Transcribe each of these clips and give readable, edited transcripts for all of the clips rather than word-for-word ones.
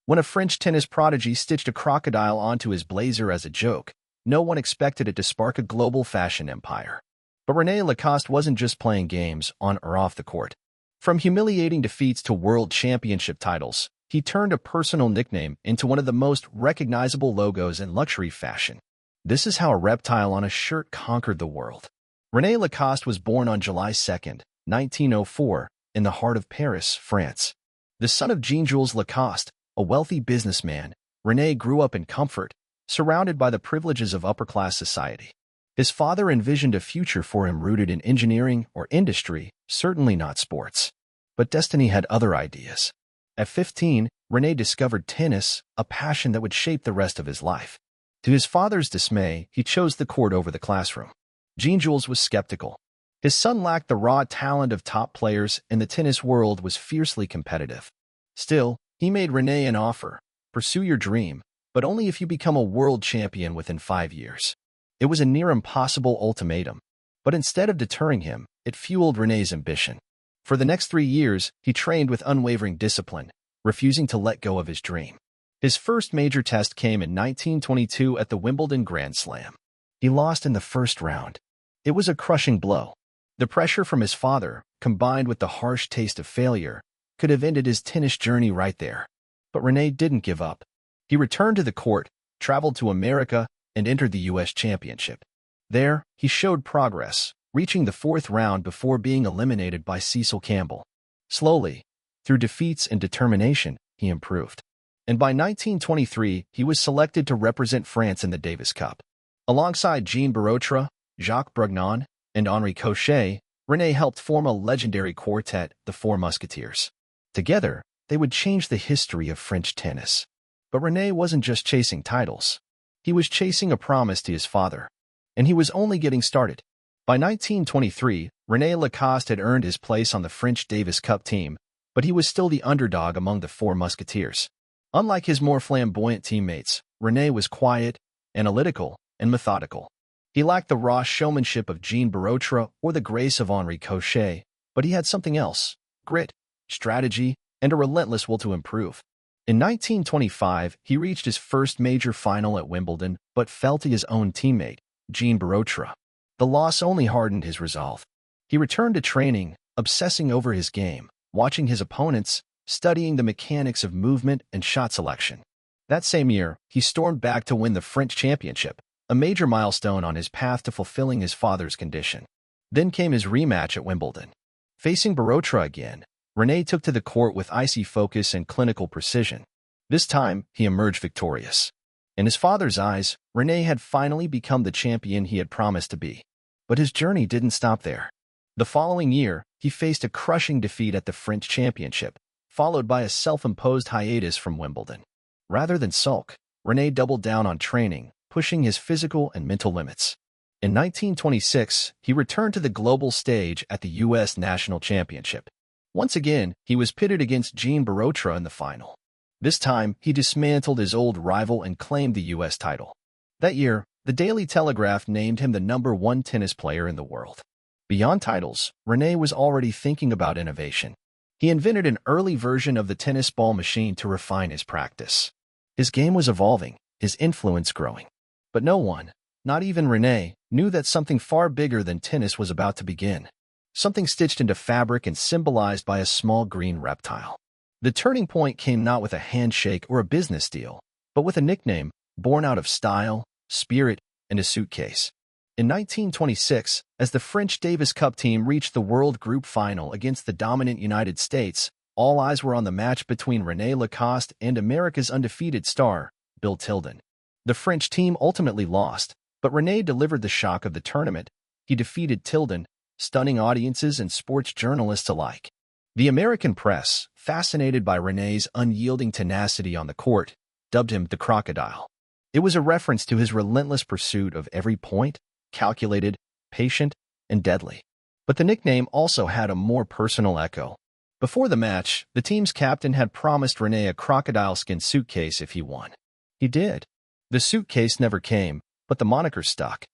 When a French tennis prodigy stitched a crocodile onto his blazer as a joke, no one expected it to spark a global fashion empire. But René Lacoste wasn't just playing games on or off the court. From humiliating defeats to world championship titles, he turned a personal nickname into one of the most recognizable logos in luxury fashion. This is how a reptile on a shirt conquered the world. René Lacoste was born on July 2, 1904, in the heart of Paris, France. The son of Jean-Jules Lacoste, a wealthy businessman, René grew up in comfort, surrounded by the privileges of upper-class society. His father envisioned a future for him rooted in engineering or industry, certainly not sports. But destiny had other ideas. At 15, René discovered tennis, a passion that would shape the rest of his life. To his father's dismay, he chose the court over the classroom. Jean-Jules was skeptical. His son lacked the raw talent of top players, and the tennis world was fiercely competitive. Still, he made René an offer. Pursue your dream, but only if you become a world champion within 5 years. It was a near-impossible ultimatum, but instead of deterring him, it fueled René's ambition. For the next 3 years, he trained with unwavering discipline, refusing to let go of his dream. His first major test came in 1922 at the Wimbledon Grand Slam. He lost in the first round. It was a crushing blow. The pressure from his father, combined with the harsh taste of failure, could have ended his tennis journey right there. But René didn't give up. He returned to the court, traveled to America, and entered the U.S. Championship. There, he showed progress, reaching the fourth round before being eliminated by Cecil Campbell. Slowly, through defeats and determination, he improved. And by 1923, he was selected to represent France in the Davis Cup. Alongside Jean Barotra, Jacques Brugnon, and Henri Cochet, René helped form a legendary quartet, the Four Musketeers. Together, they would change the history of French tennis. But René wasn't just chasing titles. He was chasing a promise to his father. And he was only getting started. By 1923, René Lacoste had earned his place on the French Davis Cup team, but he was still the underdog among the Four Musketeers. Unlike his more flamboyant teammates, René was quiet, analytical, and methodical. He lacked the raw showmanship of Jean Barotra or the grace of Henri Cochet, but he had something else: grit, strategy, and a relentless will to improve. In 1925, he reached his first major final at Wimbledon, but fell to his own teammate, Jean Barotra. The loss only hardened his resolve. He returned to training, obsessing over his game, watching his opponents, studying the mechanics of movement and shot selection. That same year, he stormed back to win the French championship, a major milestone on his path to fulfilling his father's condition. Then came his rematch at Wimbledon. Facing Barotra again, René took to the court with icy focus and clinical precision. This time, he emerged victorious. In his father's eyes, René had finally become the champion he had promised to be. But his journey didn't stop there. The following year, he faced a crushing defeat at the French championship, followed by a self-imposed hiatus from Wimbledon. Rather than sulk, René doubled down on training, pushing his physical and mental limits. In 1926, he returned to the global stage at the U.S. National Championship. Once again, he was pitted against Jean Barotra in the final. This time, he dismantled his old rival and claimed the U.S. title. That year, the Daily Telegraph named him the #1 tennis player in the world. Beyond titles, René was already thinking about innovation. He invented an early version of the tennis ball machine to refine his practice. His game was evolving, his influence growing. But no one, not even René, knew that something far bigger than tennis was about to begin. Something stitched into fabric and symbolized by a small green reptile. The turning point came not with a handshake or a business deal, but with a nickname born out of style, spirit, and a suitcase. In 1926, as the French Davis Cup team reached the World Group Final against the dominant United States, all eyes were on the match between René Lacoste and America's undefeated star, Bill Tilden. The French team ultimately lost, but René delivered the shock of the tournament. He defeated Tilden, stunning audiences and sports journalists alike. The American press, fascinated by René's unyielding tenacity on the court, dubbed him the Crocodile. It was a reference to his relentless pursuit of every point, calculated, patient, and deadly. But the nickname also had a more personal echo. Before the match, the team's captain had promised René a crocodile skin suitcase if he won. He did. The suitcase never came, but the moniker stuck.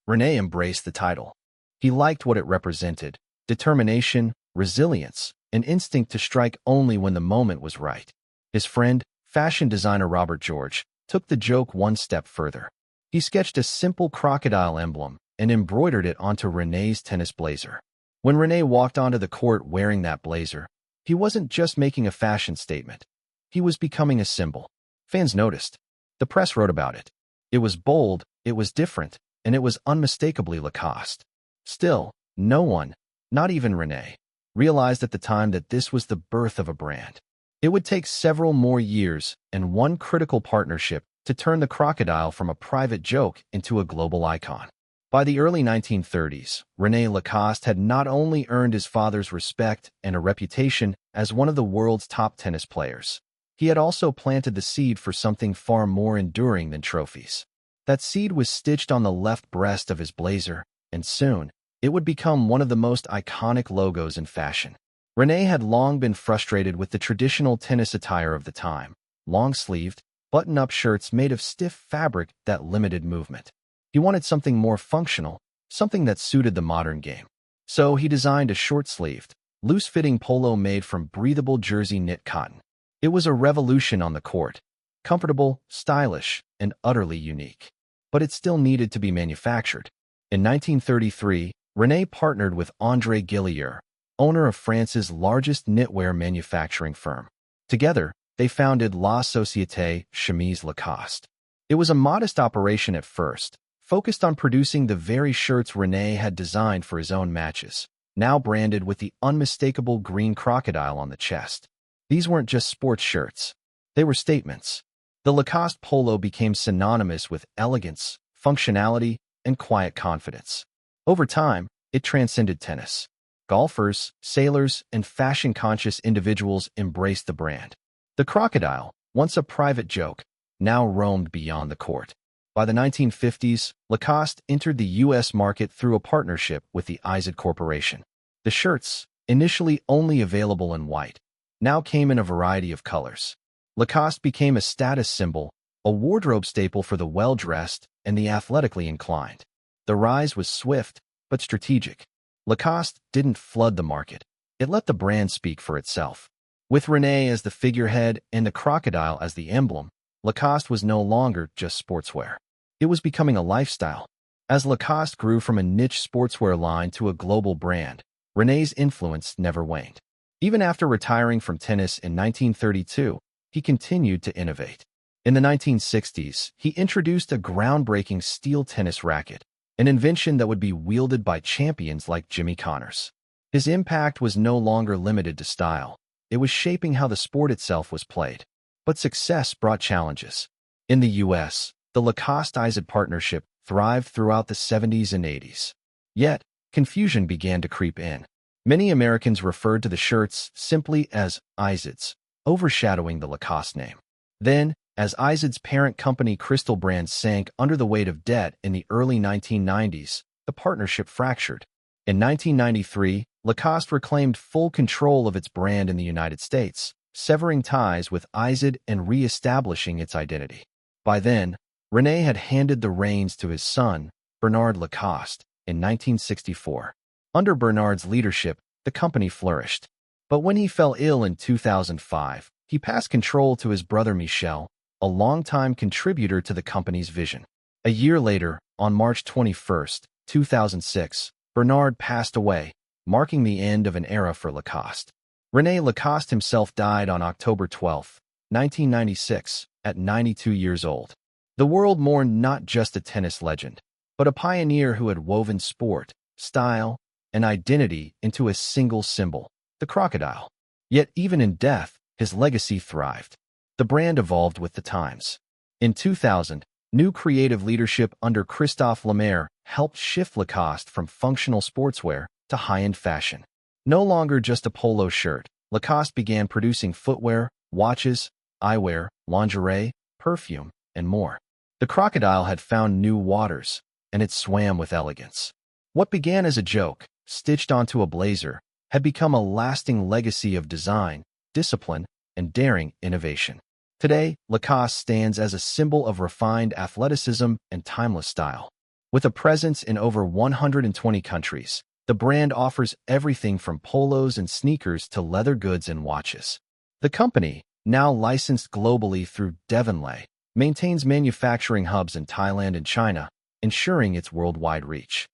René embraced the title. He liked what it represented: determination, resilience, an instinct to strike only when the moment was right. His friend, fashion designer Robert George took the joke one step further. He sketched a simple crocodile emblem and embroidered it onto René's tennis blazer. When René walked onto the court wearing that blazer, he wasn't just making a fashion statement. He was becoming a symbol. Fans noticed. The press wrote about it. It was bold, it was different, and it was unmistakably Lacoste. Still, no one, not even René, realized at the time that this was the birth of a brand. It would take several more years and one critical partnership to turn the crocodile from a private joke into a global icon. By the early 1930s, René Lacoste had not only earned his father's respect and a reputation as one of the world's top tennis players, he had also planted the seed for something far more enduring than trophies. That seed was stitched on the left breast of his blazer, and soon, it would become one of the most iconic logos in fashion. René had long been frustrated with the traditional tennis attire of the time, long-sleeved, button-up shirts made of stiff fabric that limited movement. He wanted something more functional, something that suited the modern game. So he designed a short-sleeved, loose-fitting polo made from breathable jersey knit cotton. It was a revolution on the court, comfortable, stylish, and utterly unique. But it still needed to be manufactured. In 1933, René partnered with André Gillier, owner of France's largest knitwear manufacturing firm. Together, they founded La Société Chemise Lacoste. It was a modest operation at first, focused on producing the very shirts René had designed for his own matches, now branded with the unmistakable green crocodile on the chest. These weren't just sports shirts. They were statements. The Lacoste polo became synonymous with elegance, functionality, and quiet confidence. Over time, it transcended tennis. Golfers, sailors, and fashion-conscious individuals embraced the brand. The crocodile, once a private joke, now roamed beyond the court. By the 1950s, Lacoste entered the U.S. market through a partnership with the Izod Corporation. The shirts, initially only available in white, now came in a variety of colors. Lacoste became a status symbol, a wardrobe staple for the well-dressed and the athletically inclined. The rise was swift, but strategic. Lacoste didn't flood the market. It let the brand speak for itself. With René as the figurehead and the crocodile as the emblem, Lacoste was no longer just sportswear. It was becoming a lifestyle. As Lacoste grew from a niche sportswear line to a global brand, René's influence never waned. Even after retiring from tennis in 1932, he continued to innovate. In the 1960s, he introduced a groundbreaking steel tennis racket, an invention that would be wielded by champions like Jimmy Connors. His impact was no longer limited to style. It was shaping how the sport itself was played. But success brought challenges. In the U.S., the Lacoste-Izod partnership thrived throughout the 70s and 80s. Yet, confusion began to creep in. Many Americans referred to the shirts simply as Izod's, overshadowing the Lacoste name. Then, as Izod's parent company Crystal Brands sank under the weight of debt in the early 1990s, the partnership fractured. In 1993, Lacoste reclaimed full control of its brand in the United States, severing ties with Izod and re-establishing its identity. By then, René had handed the reins to his son, Bernard Lacoste, in 1964. Under Bernard's leadership, the company flourished. But when he fell ill in 2005, he passed control to his brother Michel, a longtime contributor to the company's vision. A year later, on March 21, 2006, Bernard passed away, marking the end of an era for Lacoste. René Lacoste himself died on October 12, 1996, at 92 years old. The world mourned not just a tennis legend, but a pioneer who had woven sport, style, and identity into a single symbol, the crocodile. Yet even in death, his legacy thrived. The brand evolved with the times. In 2000, new creative leadership under Christophe Lemaire helped shift Lacoste from functional sportswear to high-end fashion. No longer just a polo shirt, Lacoste began producing footwear, watches, eyewear, lingerie, perfume, and more. The crocodile had found new waters, and it swam with elegance. What began as a joke, stitched onto a blazer, had become a lasting legacy of design, discipline, and daring innovation. Today, Lacoste stands as a symbol of refined athleticism and timeless style. With a presence in over 120 countries, the brand offers everything from polos and sneakers to leather goods and watches. The company, now licensed globally through Devonlay, maintains manufacturing hubs in Thailand and China, ensuring its worldwide reach.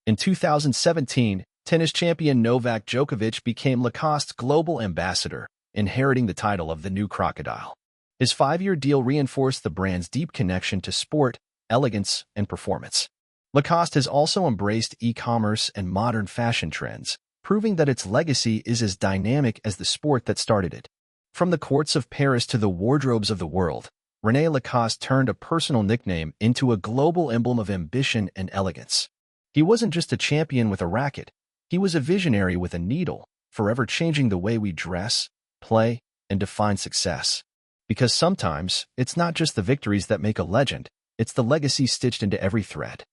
In 2017, tennis champion Novak Djokovic became Lacoste's global ambassador, inheriting the title of the new Crocodile. His 5-year deal reinforced the brand's deep connection to sport, elegance, and performance. Lacoste has also embraced e-commerce and modern fashion trends, proving that its legacy is as dynamic as the sport that started it. From the courts of Paris to the wardrobes of the world, René Lacoste turned a personal nickname into a global emblem of ambition and elegance. He wasn't just a champion with a racket, he was a visionary with a needle, forever changing the way we dress, play, and define success. Because sometimes, it's not just the victories that make a legend, it's the legacy stitched into every thread.